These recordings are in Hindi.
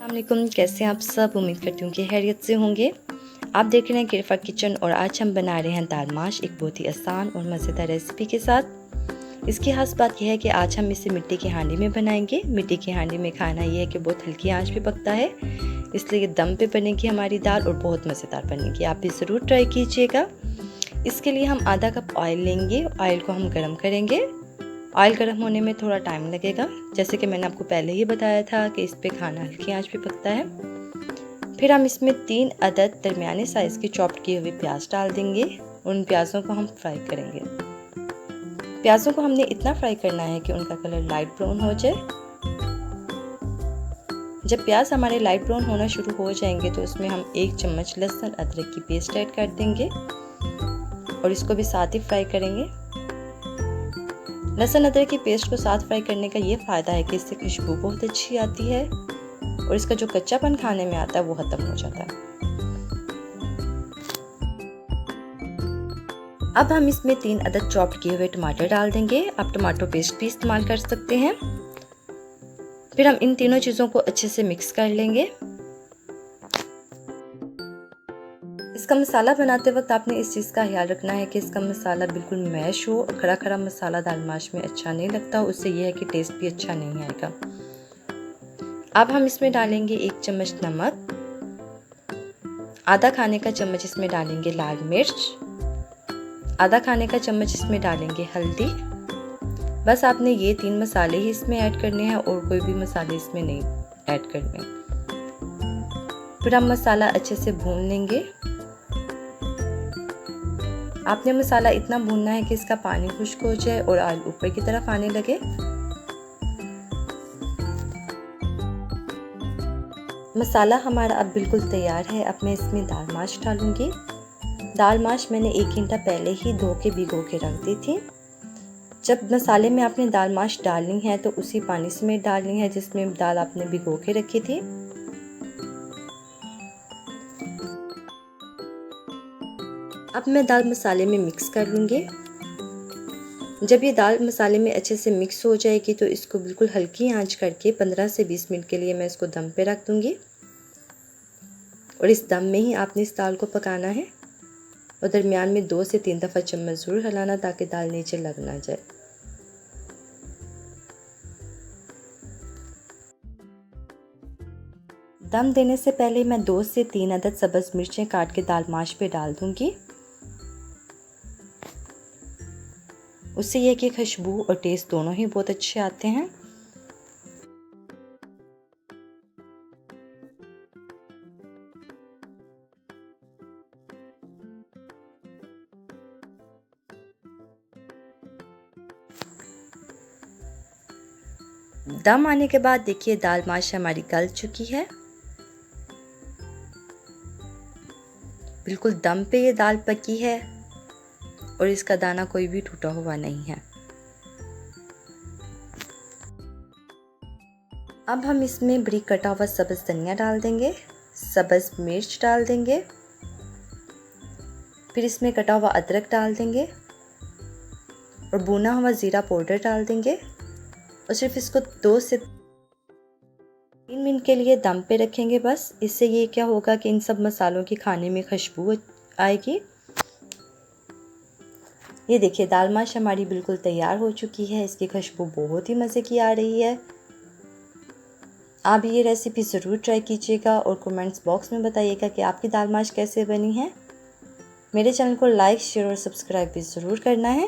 अस्सलामुअलैकुम, कैसे हैं आप सब। उम्मीद करती हूँ कि खैरियत से होंगे। आप देख रहे हैं किरफा किचन और आज हम बना रहे हैं दाल माश, एक बहुत ही आसान और मज़ेदार रेसिपी के साथ। इसकी खास बात यह है कि आज हम इसे मिट्टी की हांडी में बनाएंगे। मिट्टी की हांडी में खाना यह है कि बहुत हल्की आंच पे पकता है, इसलिए दम पे बनेगी हमारी दाल और बहुत मज़ेदार बनेगी। आप भी ज़रूर ट्राई कीजिएगा। इसके लिए हम आधा कप ऑयल लेंगे। ऑयल को हम गर्म करेंगे। ऑयल गर्म होने में थोड़ा टाइम लगेगा, जैसे कि मैंने आपको पहले ही बताया था कि इस पे खाना हल्की आंच पे पकता है। फिर हम इसमें 3 अदद दरमियाने साइज़ की चॉप्ड किए हुए प्याज डाल देंगे। उन प्याज़ों को हम फ्राई करेंगे। प्याज़ों को हमने इतना फ्राई करना है कि उनका कलर लाइट ब्राउन हो जाए। जब प्याज हमारे लाइट ब्राउन होना शुरू हो जाएंगे तो उसमें हम 1 चम्मच लहसुन अदरक की पेस्ट ऐड कर देंगे और इसको भी साथ ही फ्राई करेंगे। लहसुन अदरक की पेस्ट को साथ फ्राई करने का ये फ़ायदा है कि इससे खुशबू बहुत अच्छी आती है और इसका जो कच्चापन खाने में आता है वो ख़त्म हो जाता है। अब हम इसमें 3 अदद चॉप्ड किए हुए टमाटर डाल देंगे। आप टमाटो पेस्ट भी इस्तेमाल कर सकते हैं। फिर हम इन तीनों चीज़ों को अच्छे से मिक्स कर लेंगे। इसका मसाला बनाते वक्त आपने इस चीज़ का ख्याल रखना है कि इसका मसाला बिल्कुल मैश हो। खड़ा खड़ा मसाला दाल माश में अच्छा नहीं लगता, उससे यह है कि टेस्ट भी अच्छा नहीं आएगा। अब हम इसमें डालेंगे 1 चम्मच नमक, आधा खाने का चम्मच इसमें डालेंगे लाल मिर्च, आधा खाने का चम्मच इसमें डालेंगे हल्दी। बस आपने ये 3 मसाले ही इसमें ऐड करने हैं और कोई भी मसाले इसमें नहीं ऐड करने। फिर हम मसाला अच्छे से भून लेंगे। आपने मसाला इतना भूनना है कि इसका पानी खुश्क हो जाए और ऑयल ऊपर की तरफ आने लगे। मसाला हमारा अब बिल्कुल तैयार है। अब मैं इसमें दाल माश डालूंगी। दाल माश मैंने 1 घंटा पहले ही धो के भिगो के रख दी थी। जब मसाले में आपने दाल माश डालनी है तो उसी पानी समेत डालनी है जिसमें दाल आपने भिगो के रखी थी। अब मैं दाल मसाले में मिक्स कर लूँगी। जब ये दाल मसाले में अच्छे से मिक्स हो जाएगी तो इसको बिल्कुल हल्की आंच करके 15 से 20 मिनट के लिए मैं इसको दम पे रख दूँगी और इस दम में ही आपने इस दाल को पकाना है और दरमियान में 2 से 3 दफ़ा चम्मच ज़रूर हिलाना ताकि दाल नीचे लग ना जाए। दम देने से पहले मैं 2 से 3 अदद सब्ज़ मिर्चें काट के दाल माश पे डाल दूँगी। उससे यह कि खुशबू और टेस्ट दोनों ही बहुत अच्छे आते हैं। दम आने के बाद देखिए दाल माश हमारी गल चुकी है। बिल्कुल दम पे ये दाल पकी है और इसका दाना कोई भी टूटा हुआ नहीं है। अब हम इसमें बारीक कटा हुआ सब्ज़ धनिया डाल देंगे, सब्ज़ मिर्च डाल देंगे, फिर इसमें कटा हुआ अदरक डाल देंगे और भुना हुआ ज़ीरा पाउडर डाल देंगे और सिर्फ इसको 2 से 3 मिनट के लिए दम पे रखेंगे। बस इससे ये क्या होगा कि इन सब मसालों की खाने में खुशबू आएगी। ये देखिए दाल माश हमारी बिल्कुल तैयार हो चुकी है। इसकी खुशबू बहुत ही मज़े की आ रही है। आप ये रेसिपी ज़रूर ट्राई कीजिएगा और कमेंट्स बॉक्स में बताइएगा कि आपकी दाल माश कैसे बनी है। मेरे चैनल को लाइक, शेयर और सब्सक्राइब भी ज़रूर करना है।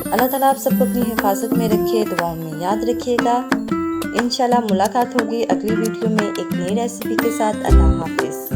अल्लाह ताला आप सबको अपनी हिफाजत में रखे, दुआओं में याद रखिएगा। इंशाल्लाह मुलाकात होगी अगली वीडियो में एक नई रेसिपी के साथ। अल्लाह हाफिज़।